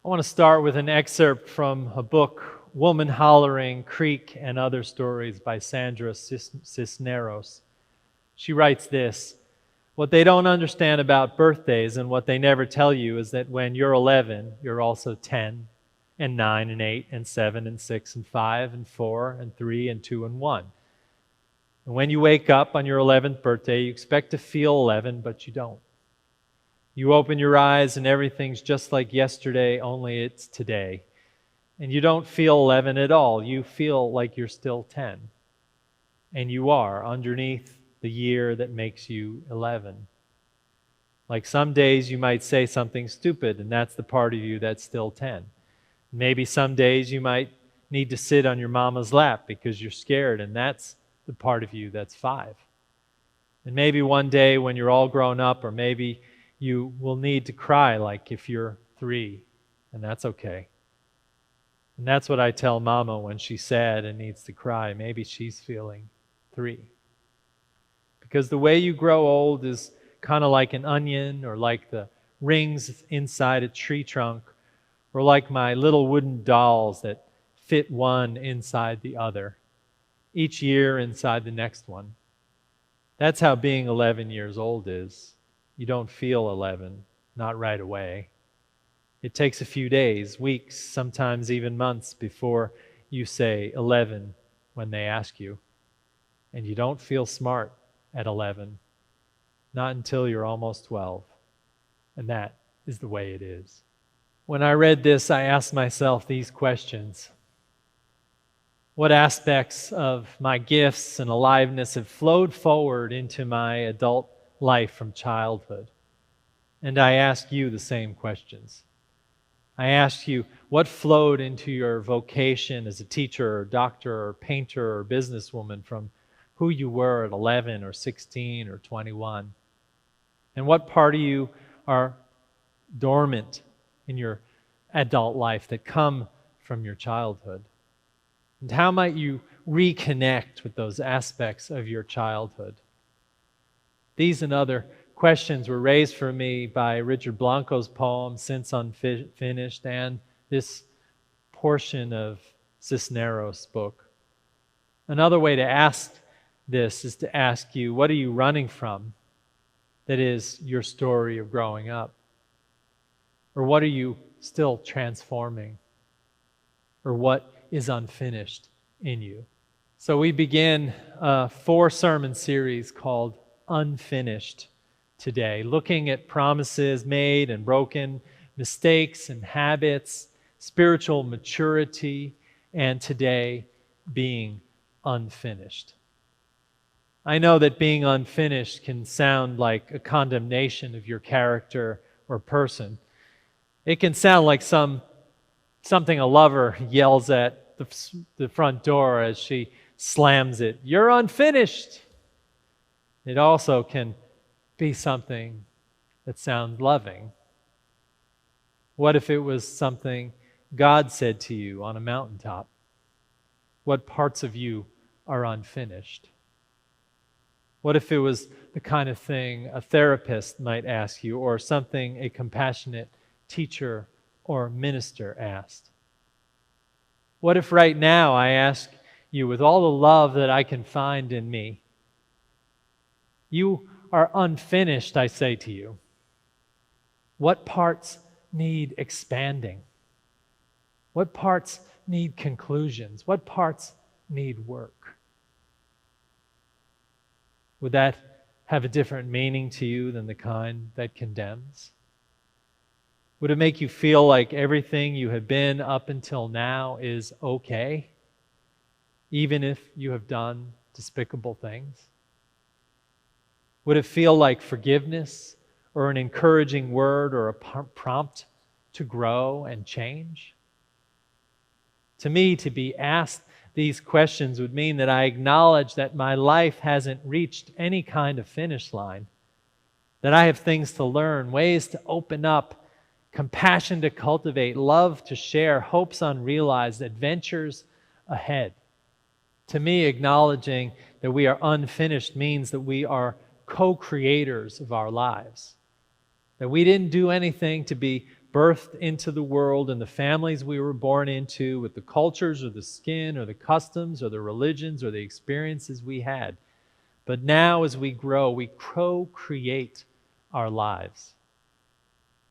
I want to start with an excerpt from a book, Woman Hollering, Creek, and Other Stories by Sandra Cisneros. She writes this: "What they don't understand about birthdays and what they never tell you is that when you're 11, you're also 10 and 9 and 8 and 7 and 6 and 5 and 4 and 3 and 2 and 1. And when you wake up on your 11th birthday, you expect to feel 11, but you don't. You open your eyes and everything's just like yesterday, only it's today. And you don't feel 11 at all. You feel like you're still 10. And you are underneath the year that makes you 11. Like some days you might say something stupid, and that's the part of you that's still 10. Maybe some days you might need to sit on your mama's lap because you're scared, and that's the part of you that's 5. And maybe one day when you're all grown up, or maybe you will need to cry like if you're 3, and that's okay. And that's what I tell Mama when she's sad and needs to cry. Maybe she's feeling 3. Because the way you grow old is kind of like an onion, or like the rings inside a tree trunk, or like my little wooden dolls that fit one inside the other, each year inside the next one. That's how being 11 years old is. You don't feel 11, not right away. It takes a few days, weeks, sometimes even months before you say 11 when they ask you. And you don't feel smart at 11, not until you're almost 12. And that is the way it is. When I read this, I asked myself these questions. What aspects of my gifts and aliveness have flowed forward into my adult life from childhood? And I ask you the same questions. I asked you, what flowed into your vocation as a teacher or doctor or painter or businesswoman from who you were at 11 or 16 or 21? And what part of you are dormant in your adult life that come from your childhood? And how might you reconnect with those aspects of your childhood? These and other questions were raised for me by Richard Blanco's poem, Since Unfinished, and this portion of Cisneros' book. Another way to ask this is to ask you, what are you running from? That is your story of growing up. Or what are you still transforming? Or what is unfinished in you? So we begin a 4-sermon series called Unfinished today, looking at promises made and broken, mistakes and habits, spiritual maturity, and today being unfinished. I know that being unfinished can sound like a condemnation of your character or person. It can sound like something a lover yells at the front door as she slams it. You're unfinished. It also can be something that sounds loving. What if it was something God said to you on a mountaintop? What parts of you are unfinished? What if it was the kind of thing a therapist might ask you, or something a compassionate teacher or minister asked? What if right now I ask you, with all the love that I can find in me, you are unfinished, I say to you. What parts need expanding? What parts need conclusions? What parts need work? Would that have a different meaning to you than the kind that condemns? Would it make you feel like everything you have been up until now is okay, even if you have done despicable things? Would it feel like forgiveness, or an encouraging word, or a prompt to grow and change? To me, to be asked these questions would mean that I acknowledge that my life hasn't reached any kind of finish line, that I have things to learn, ways to open up, compassion to cultivate, love to share, hopes unrealized, adventures ahead. To me, acknowledging that we are unfinished means that we are co-creators of our lives, that we didn't do anything to be birthed into the world and the families we were born into, with the cultures or the skin or the customs or the religions or the experiences we had. But now as we grow, we co-create our lives.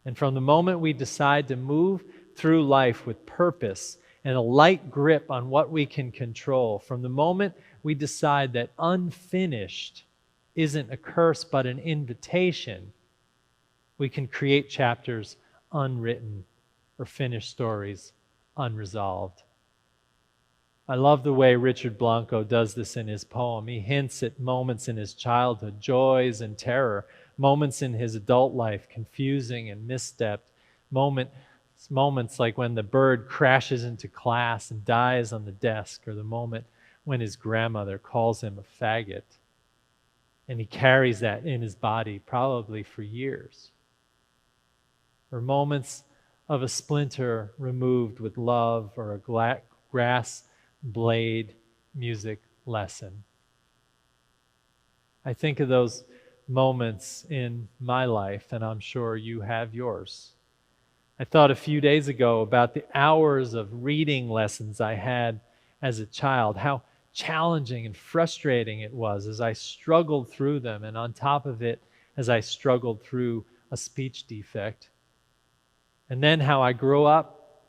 And from the moment we decide to move through life with purpose and a light grip on what we can control, from the moment we decide that unfinished isn't a curse but an invitation, we can create chapters unwritten or finish stories unresolved. I love the way Richard Blanco does this in his poem. He hints at moments in his childhood, joys and terror, moments in his adult life, confusing and misstepped, moments like when the bird crashes into class and dies on the desk, or the moment when his grandmother calls him a faggot. And he carries that in his body probably for years. Or moments of a splinter removed with love, or a grass blade music lesson. I think of those moments in my life, and I'm sure you have yours. I thought a few days ago about the hours of reading lessons I had as a child, how challenging and frustrating it was as I struggled through them, and on top of it, as I struggled through a speech defect. And then how I grew up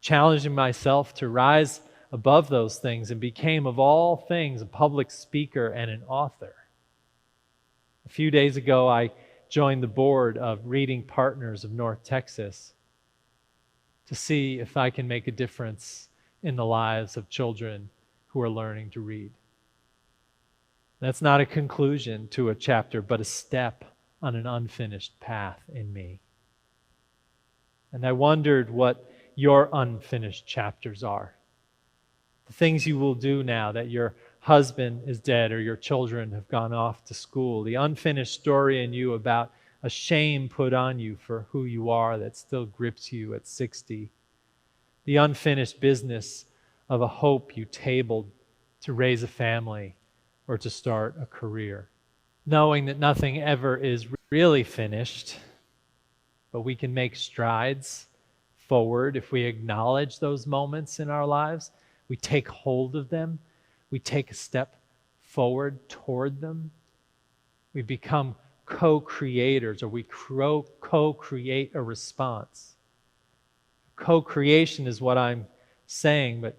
challenging myself to rise above those things and became, of all things, a public speaker and an author. A few days ago, I joined the board of Reading Partners of North Texas to see if I can make a difference in the lives of children who are learning to read. That's not a conclusion to a chapter, but a step on an unfinished path in me. And I wondered what your unfinished chapters are. The things you will do now that your husband is dead or your children have gone off to school. The unfinished story in you about a shame put on you for who you are that still grips you at 60. The unfinished business of a hope you tabled to raise a family or to start a career. Knowing that nothing ever is really finished, but we can make strides forward if we acknowledge those moments in our lives. We take hold of them. We take a step forward toward them. We become co-creators, or we co-create a response. Co-creation is what I'm saying, but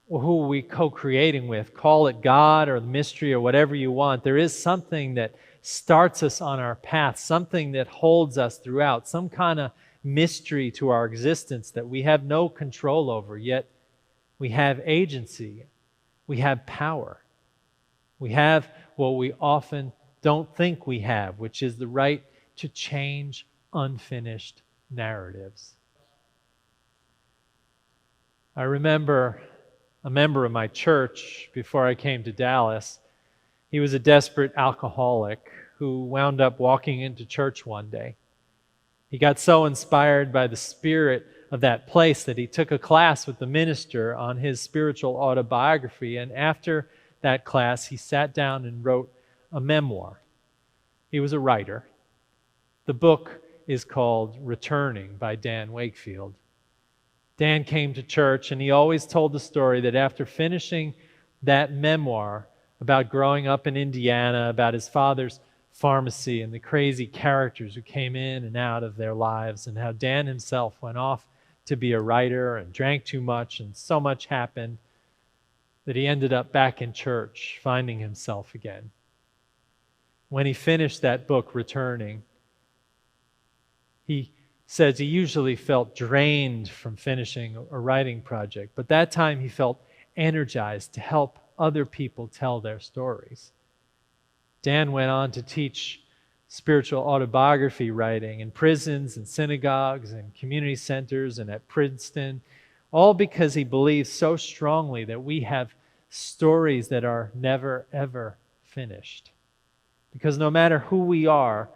who are we co-creating with? Call it God or the mystery or whatever you want. There is something that starts us on our path, something that holds us throughout, some kind of mystery to our existence that we have no control over, yet we have agency, we have power. We have what we often don't think we have, which is the right to change unfinished narratives. I remember a member of my church before I came to Dallas. He was a desperate alcoholic who wound up walking into church one day. He got so inspired by the spirit of that place that he took a class with the minister on his spiritual autobiography, and after that class he sat down and wrote a memoir. He was a writer. The book is called Returning by Dan Wakefield. Dan came to church and he always told the story that after finishing that memoir about growing up in Indiana, about his father's pharmacy and the crazy characters who came in and out of their lives, and how Dan himself went off to be a writer and drank too much, and so much happened that he ended up back in church, finding himself again. When he finished that book, Returning, he says he usually felt drained from finishing a writing project, but that time he felt energized to help other people tell their stories. Dan went on to teach spiritual autobiography writing in prisons and synagogues and community centers and at Princeton, all because he believes so strongly that we have stories that are never, ever finished. Because no matter who we are,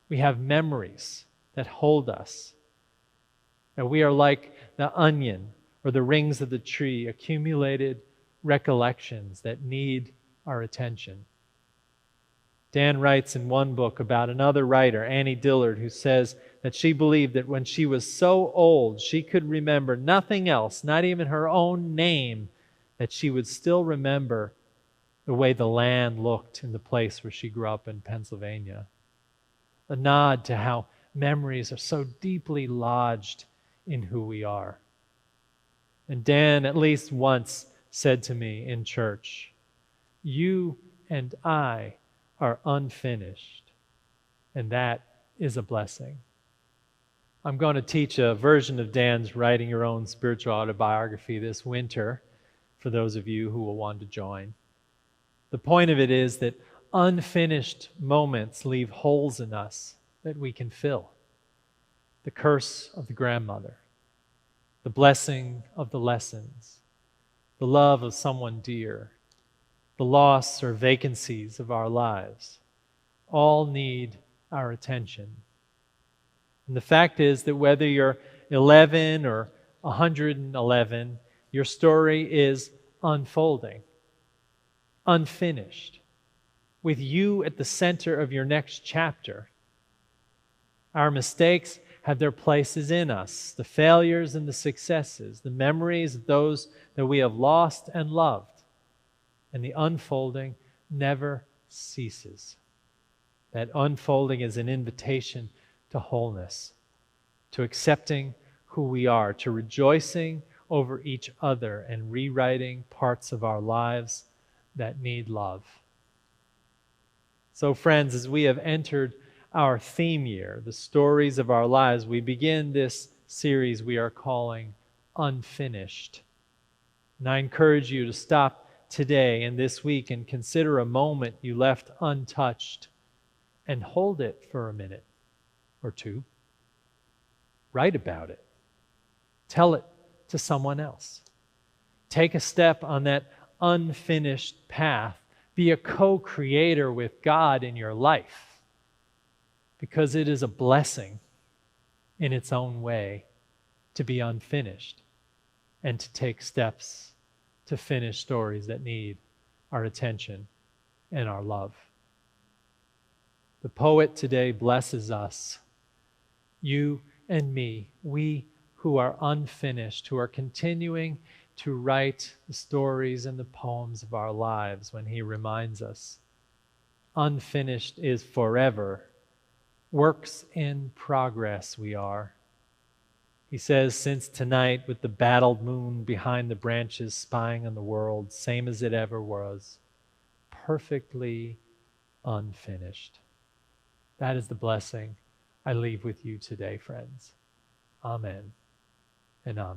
we have memories that hold us. That we are like the onion or the rings of the tree, accumulated recollections that need our attention. Dan writes in one book about another writer, Annie Dillard, who says that she believed that when she was so old she could remember nothing else, not even her own name, that she would still remember the way the land looked in the place where she grew up in Pennsylvania. A nod to how memories are so deeply lodged in who we are. And Dan at least once said to me in church, "You and I are unfinished," and that is a blessing. I'm going to teach a version of Dan's Writing Your Own Spiritual Autobiography this winter for those of you who will want to join. The point of it is that unfinished moments leave holes in us that we can fill. The curse of the grandmother, the blessing of the lessons, the love of someone dear, the loss or vacancies of our lives, all need our attention. And the fact is that whether you're 11 or 111, your story is unfolding, unfinished, with you at the center of your next chapter. Our mistakes have their places in us, the failures and the successes, the memories of those that we have lost and loved, and the unfolding never ceases. That unfolding is an invitation to wholeness, to accepting who we are, to rejoicing over each other and rewriting parts of our lives that need love. So friends, as we have entered our theme year, the stories of our lives, we begin this series we are calling Unfinished. And I encourage you to stop today and this week and consider a moment you left untouched and hold it for a minute or two. Write about it. Tell it to someone else. Take a step on that unfinished path. Be a co-creator with God in your life, because it is a blessing in its own way to be unfinished and to take steps to finish stories that need our attention and our love. The poet today blesses us, you and me, we who are unfinished, who are continuing to write the stories and the poems of our lives, when he reminds us, unfinished is forever. Works in progress we are. He says, since tonight, with the battled moon behind the branches spying on the world, same as it ever was, perfectly unfinished. That is the blessing I leave with you today, friends. Amen and amen.